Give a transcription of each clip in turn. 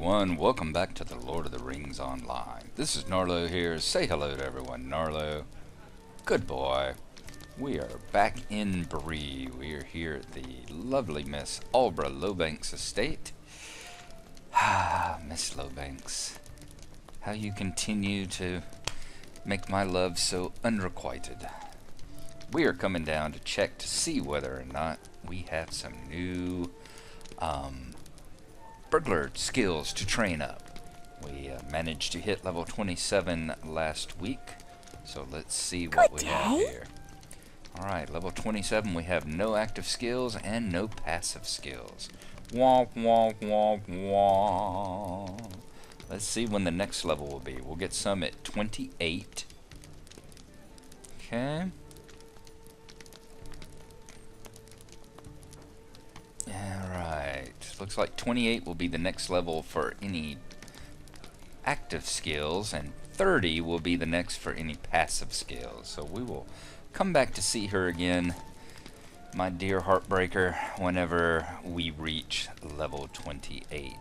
everyone, welcome back to the Lord of the Rings Online. This is Gnarlo here. Say hello to everyone, Gnarlo. Good boy. We are back in Bree. We are here at the lovely Miss Albra Lowbanks estate. Ah, Miss Lowbanks. How you continue to make my love so unrequited. We are coming down to check to see whether or not we have some new burglar skills to train up. We managed to hit level 27 last week, so let's see what we have here. Alright, level 27, we have no active skills and no passive skills. Wah, wah, wah, wah. Let's see when the next level will be. We'll get some at 28. Okay. Alright, looks like 28 will be the next level for any active skills, and 30 will be the next for any passive skills. So we will come back to see her again, my dear Heartbreaker, whenever we reach level 28.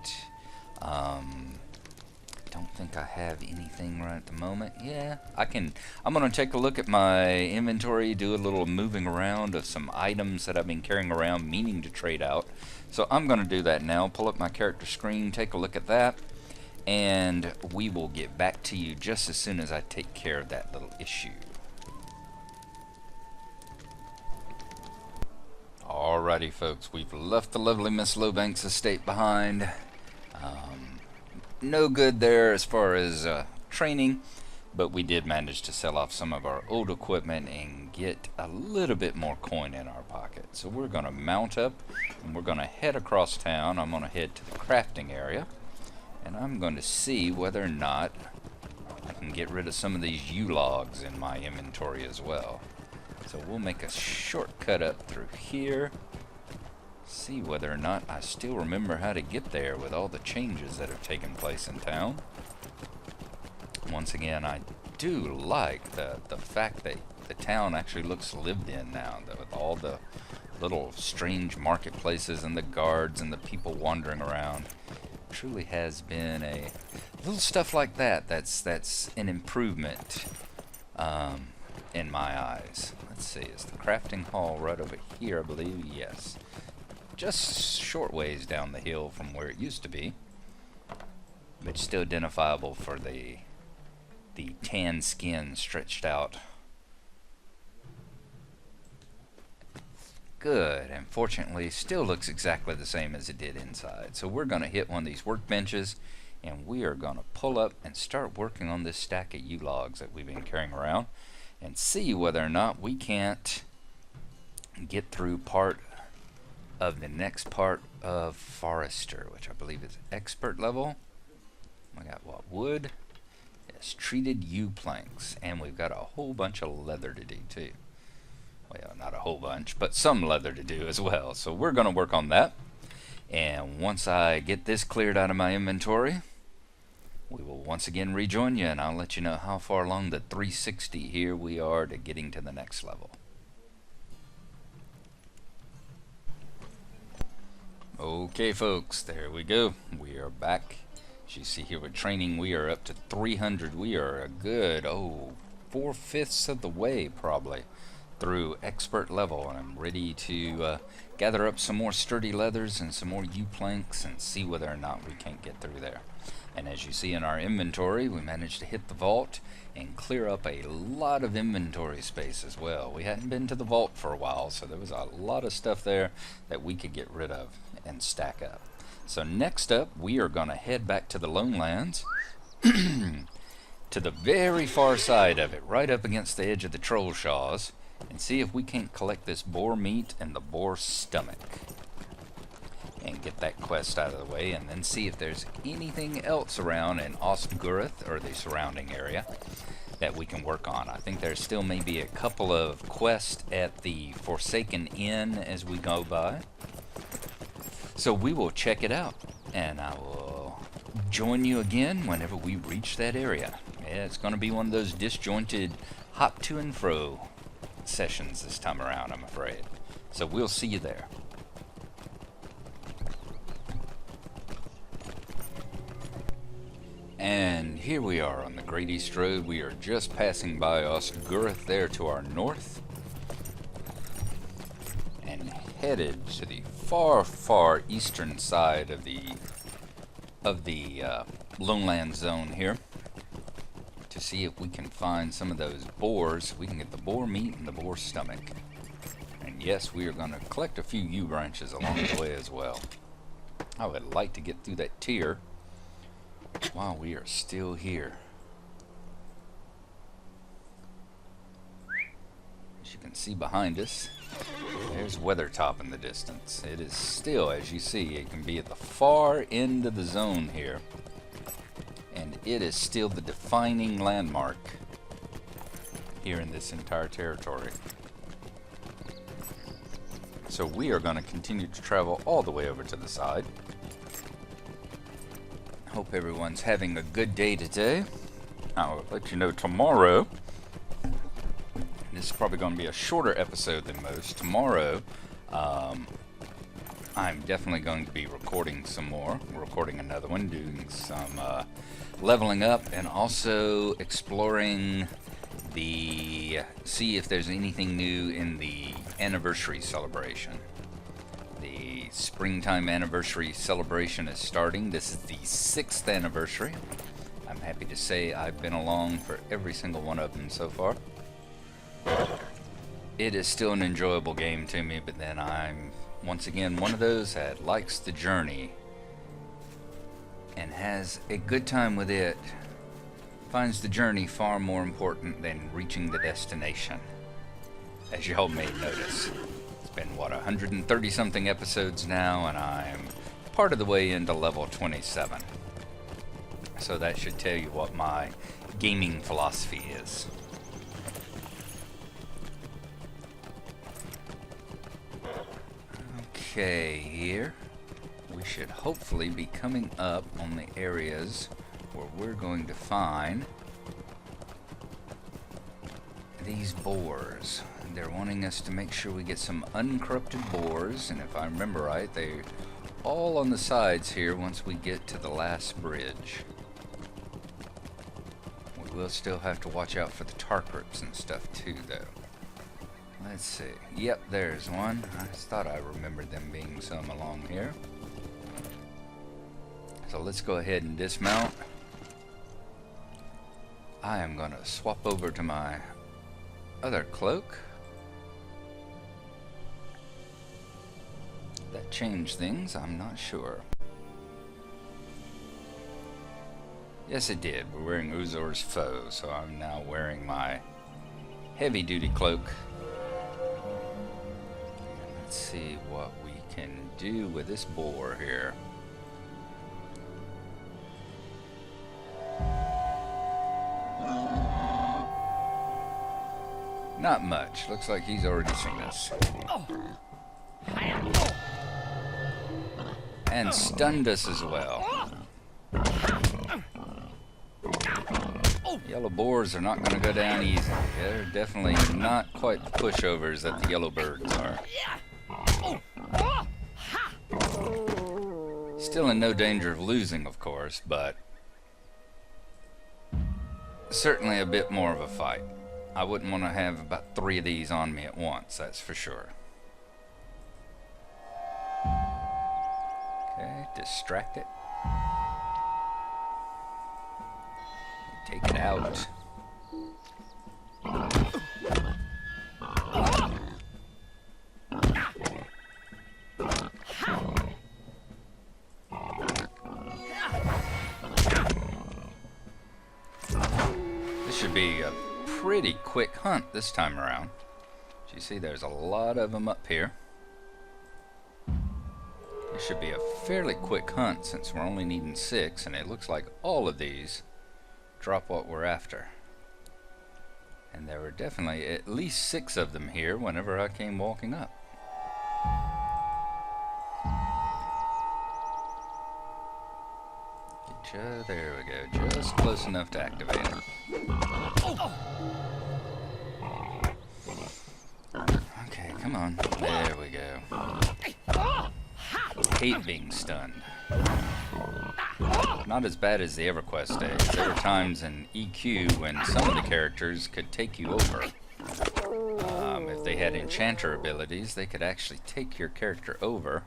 Don't think I have anything right at the moment. Yeah, I'm gonna take a look at my inventory, do a little moving around of some items that I've been carrying around meaning to trade out. So I'm gonna do that now. Pull up my character screen, take a look at that, and we will get back to you just as soon as I take care of that little issue. Alrighty folks, we've left the lovely Miss Lowbanks estate behind. No good there as far as training, but we did manage to sell off some of our old equipment and get a little bit more coin in our pocket. So we're going to mount up and we're going to head across town. I'm going to head to the crafting area and I'm going to see whether or not I can get rid of some of these U-logs in my inventory as well. So we'll make a shortcut up through here. See whether or not I still remember how to get there with all the changes that have taken place in town. Once again, I do like the fact that the town actually looks lived in now, with all the little strange marketplaces and the guards and the people wandering around. It truly has been a little stuff like that that's an improvement in my eyes. Let's see, is the crafting hall right over here, I believe? Yes. Just short ways down the hill from where it used to be, but still identifiable for the tan skin stretched out. Good, and fortunately still looks exactly the same as it did inside. So we're going to hit one of these workbenches and we are going to pull up and start working on this stack of U-logs that we've been carrying around and see whether or not we can't get through part of the next part of Forester, which I believe is expert level. We got what? Wood. Yes, treated U planks, and we've got a whole bunch of leather to do too. Well, not a whole bunch, but some leather to do as well. So we're going to work on that, and once I get this cleared out of my inventory, we will once again rejoin you, and I'll let you know how far along the 360 here we are to getting to the next level. Okay folks, there we go. We are back. As you see here with training, we are up to 300. We are a good, 4/5 of the way probably through expert level, and I'm ready to gather up some more sturdy leathers and some more U-planks and see whether or not we can't get through there. And as you see in our inventory, we managed to hit the vault and clear up a lot of inventory space as well. We hadn't been to the vault for a while, so there was a lot of stuff there that we could get rid of and stack up. So next up, we are going to head back to the Lone Lands, to the very far side of it, right up against the edge of the Troll Shaws, and see if we can't collect this boar meat and the boar stomach. And get that quest out of the way, and then see if there's anything else around in Ostgurth or the surrounding area that we can work on. I think there's still maybe a couple of quests at the Forsaken Inn as we go by. So we will check it out, and I will join you again whenever we reach that area. Yeah, it's going to be one of those disjointed hop to and fro sessions this time around, I'm afraid. So we'll see you there. And here we are on the Great East Road. We are just passing by Osgurth there to our north, and headed to the far, far eastern side of the Loneland Zone here to see if we can find some of those boars. We can get the boar meat and the boar stomach. And yes, we are going to collect a few yew branches along the way as well. I would like to get through that tier while we are still here. As you can see behind us, there's Weathertop in the distance. It is still, as you see, it can be at the far end of the zone here. And it is still the defining landmark here in this entire territory. So we are going to continue to travel all the way over to the side. Hope everyone's having a good day today. I'll let you know tomorrow. This is probably going to be a shorter episode than most. Tomorrow, I'm definitely going to be recording some more. We're recording another one, doing some leveling up, and also exploring see if there's anything new in the anniversary celebration. The springtime anniversary celebration is starting. This is the 6th anniversary. I'm happy to say I've been along for every single one of them so far. It is still an enjoyable game to me, but then I'm once again one of those that likes the journey and has a good time with it. Finds the journey far more important than reaching the destination, as y'all may notice. It's been, what, 130 something episodes now, and I'm part of the way into level 27. So that should tell you what my gaming philosophy is. Okay, here we should hopefully be coming up on the areas where we're going to find these boars. They're wanting us to make sure we get some uncorrupted boars, and if I remember right, they're all on the sides here once we get to the last bridge. We will still have to watch out for the tar crips and stuff too, though. Let's see. Yep, there's one. I thought I remembered them being some along here. So let's go ahead and dismount. I am going to swap over to my other cloak. That changed things, I'm not sure. Yes, it did. We're wearing Uzor's Foe, so I'm now wearing my heavy-duty cloak. Let's see what we can do with this boar here. Not much. Looks like he's already seen us. And stunned us as well. Yellow boars are not going to go down easy. They're definitely not quite the pushovers that the yellow birds are. Still in no danger of losing, of course, but certainly a bit more of a fight. I wouldn't want to have about 3 of these on me at once, that's for sure. Okay, distract it. Take it out. This should be a pretty quick hunt this time around. As you see, there's a lot of them up here. This should be a fairly quick hunt since we're only needing 6, and it looks like all of these drop what we're after. And there were definitely at least 6 of them here whenever I came walking up. There we go, just close enough to activate it. Okay, come on. There we go. Hate being stunned. Not as bad as the EverQuest days. There were times in EQ when some of the characters could take you over. If they had enchanter abilities, they could actually take your character over.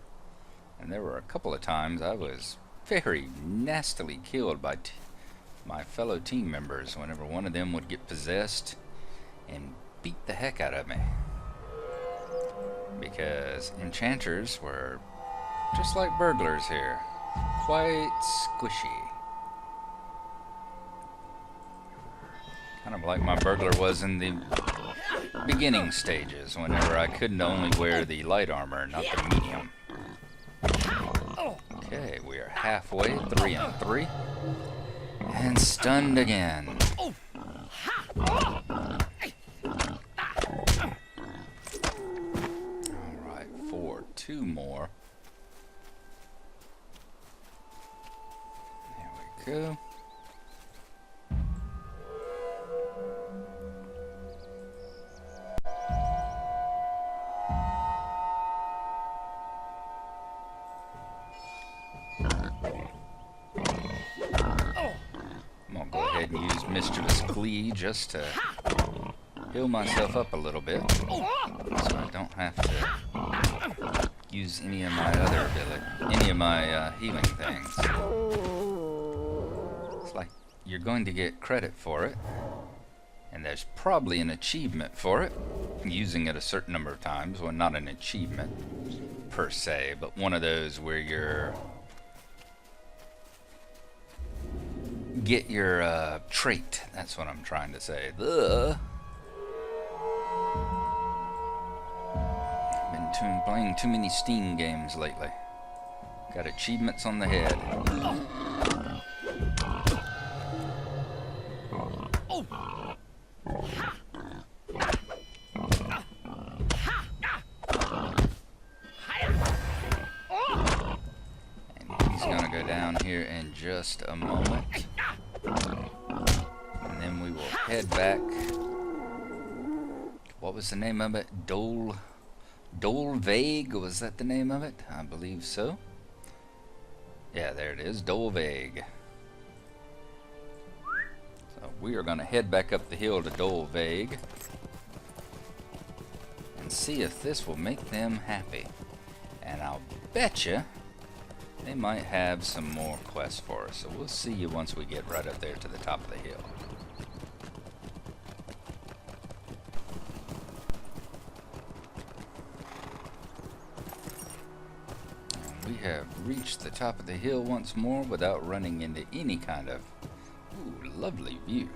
And there were a couple of times I was very nastily killed by my fellow team members whenever one of them would get possessed and beat the heck out of me. Because enchanters were just like burglars here. Quite squishy. Kind of like my burglar was in the beginning stages, whenever I couldn't only wear the light armor, not the medium. Okay, we are halfway, 3 and 3. And stunned again. Alright, 4, 2 more. There we go. And use Mischievous Glee just to heal myself up a little bit, so I don't have to use any of my healing things. It's like you're going to get credit for it, and there's probably an achievement for it, using it a certain number of times. Well, not an achievement per se, but one of those where you're get your trait. That's what I'm trying to say. Been playing too many Steam games lately. Got achievements on the head. And he's gonna go down here in just a moment. And then we will head back. What was the name of it? Dolvague? Was that the name of it? I believe so. Yeah, there it is. Dolvague. So we are going to head back up the hill to Dolvague and see if this will make them happy. And I'll bet you they might have some more quests for us, so we'll see you once we get right up there to the top of the hill. And we have reached the top of the hill once more without running into any kind of lovely view.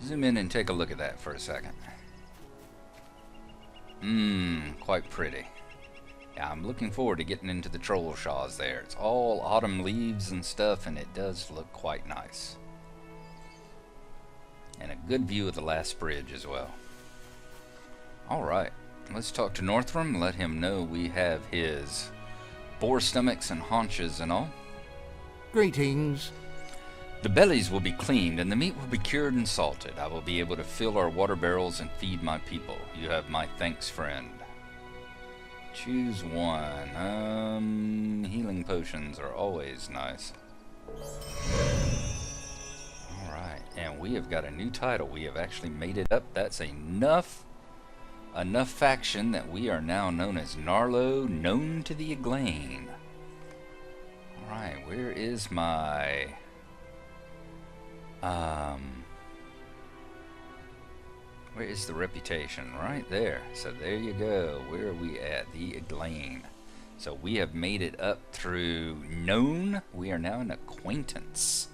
Zoom in and take a look at that for a second. Quite pretty. Yeah, I'm looking forward to getting into the troll shaws there. It's all autumn leaves and stuff, and it does look quite nice. And a good view of the last bridge as well. Alright, let's talk to Northrum, let him know we have his boar stomachs and haunches and all. Greetings. The bellies will be cleaned, and the meat will be cured and salted. I will be able to fill our water barrels and feed my people. You have my thanks, friend. Choose one. Healing potions are always nice. Alright, and we have got a new title. We have actually made it up. That's enough faction that we are now known as Gnarlo, known to the Aglain. Alright, where is my... where is the reputation? Right there. So there you go. Where are we at? The Aglain. So we have made it up through known. We are now an acquaintance.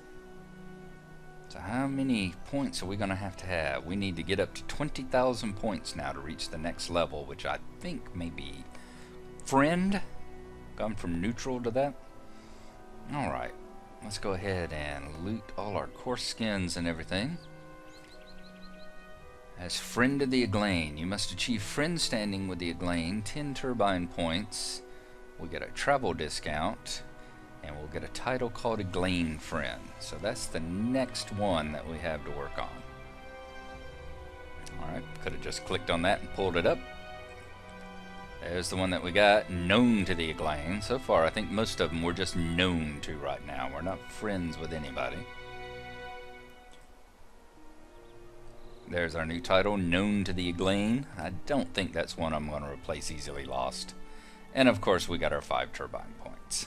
So how many points are we going to have? We need to get up to 20,000 points now to reach the next level, which I think may be friend. Gone from neutral to that. Alright. Let's go ahead and loot all our coarse skins and everything. As friend of the Aglain, you must achieve friend standing with the Aglain, 10 turbine points. We get a travel discount, and we'll get a title called Aglain Friend. So that's the next one that we have to work on. Alright, could have just clicked on that and pulled it up. There's the one that we got, known to the Eglain. So far, I think most of them we're just known to right now. We're not friends with anybody. There's our new title, known to the Eglain. I don't think that's one I'm going to replace easily lost. And of course, we got our 5 turbine points.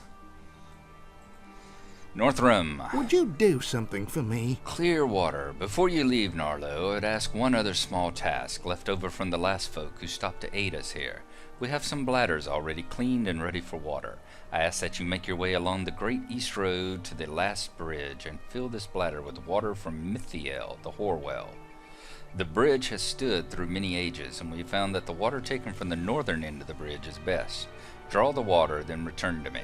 Northram. Would you do something for me? Clear water. Before you leave, Gnarlo, I'd ask one other small task left over from the last folk who stopped to aid us here. We have some bladders already cleaned and ready for water. I ask that you make your way along the Great East Road to the last bridge and fill this bladder with water from Mithiel, the Horwell. The bridge has stood through many ages, and we have found that the water taken from the northern end of the bridge is best. Draw the water, then return to me.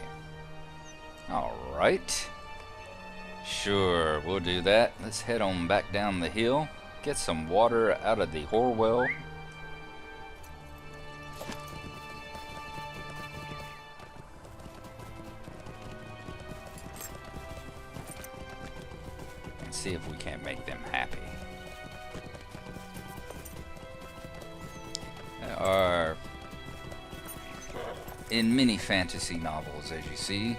Alright. Sure, we'll do that. Let's head on back down the hill, get some water out of the Horwell. And see if we can't make them happy. There are, in many fantasy novels, as you see,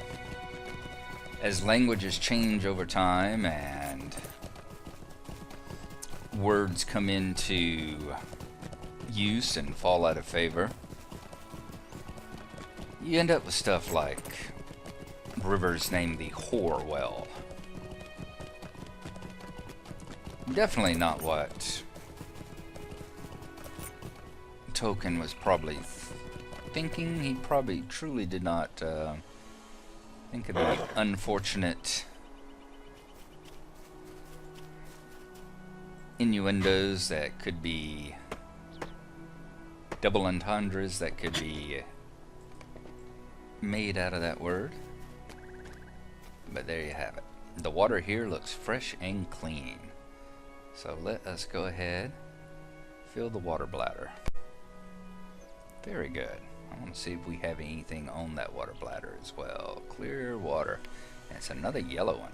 as languages change over time and words come into use and fall out of favor, you end up with stuff like rivers named the Horwell. Definitely not what Tolkien was probably thinking. He probably truly did not think of the unfortunate innuendos that could be double entendres that could be made out of that word. But there you have it. The water here looks fresh and clean. So let us go ahead, fill the water bladder. Very good. I want to see if we have anything on that water bladder as well. Clear water. And it's another yellow one.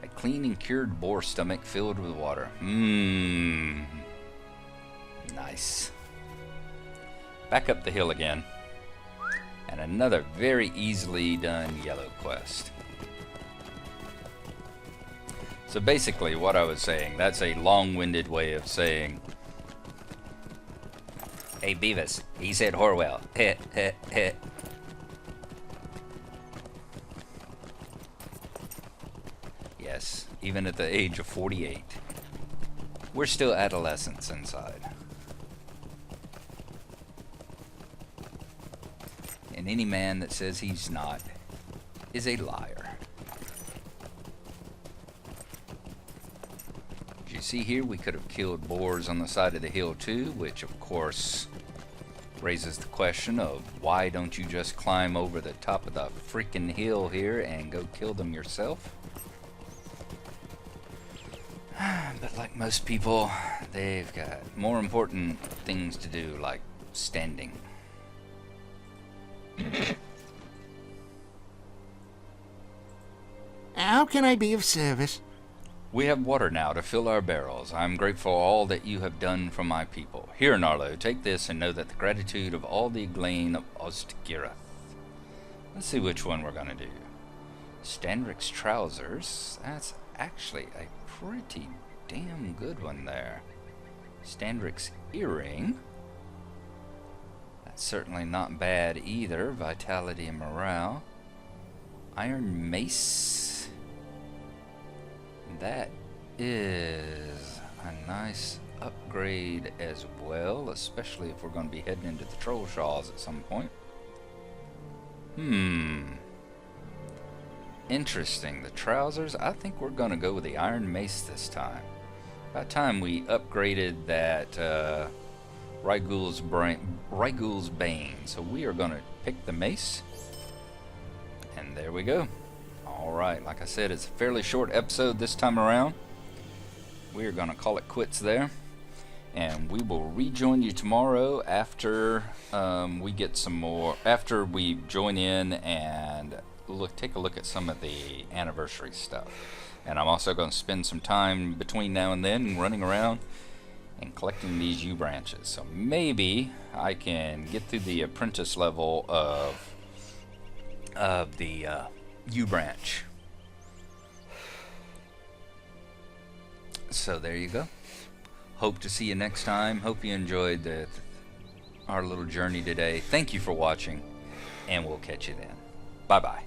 A clean and cured boar stomach filled with water. Mmm. Nice. Back up the hill again. And another very easily done yellow quest. So basically what I was saying, that's a long-winded way of saying, hey Beavis, he said Horwell. Heh, heh, heh. Yes, even at the age of 48, we're still adolescents inside. And any man that says he's not is a liar. As you see here, we could have killed boars on the side of the hill too, which of course raises the question of why don't you just climb over the top of the freaking hill here and go kill them yourself? But like most people, they've got more important things to do, like standing. How can I be of service? We have water now to fill our barrels. I am grateful for all that you have done for my people. Here, Gnarlo, take this and know that the gratitude of all the Eglain of Ostgirath. Let's see which one we're gonna do. Standrick's trousers. That's actually a pretty damn good one there. Standrick's earring. That's certainly not bad either. Vitality and morale. Iron mace. That is a nice upgrade as well, especially if we're going to be heading into the troll shaws at some point. Interesting. The trousers, I think we're going to go with the iron mace this time. About time we upgraded that Raigul's Bane. So we are going to pick the mace. And there we go. Alright, like I said, it's a fairly short episode this time around. We are going to call it quits there. And we will rejoin you tomorrow after we get some more, after we join in and take a look at some of the anniversary stuff. And I'm also going to spend some time between now and then running around and collecting these U branches. So maybe I can get through the apprentice level of the U branch. So there you go. Hope to see you next time. Hope you enjoyed our little journey today. Thank you for watching, and we'll catch you then. Bye bye.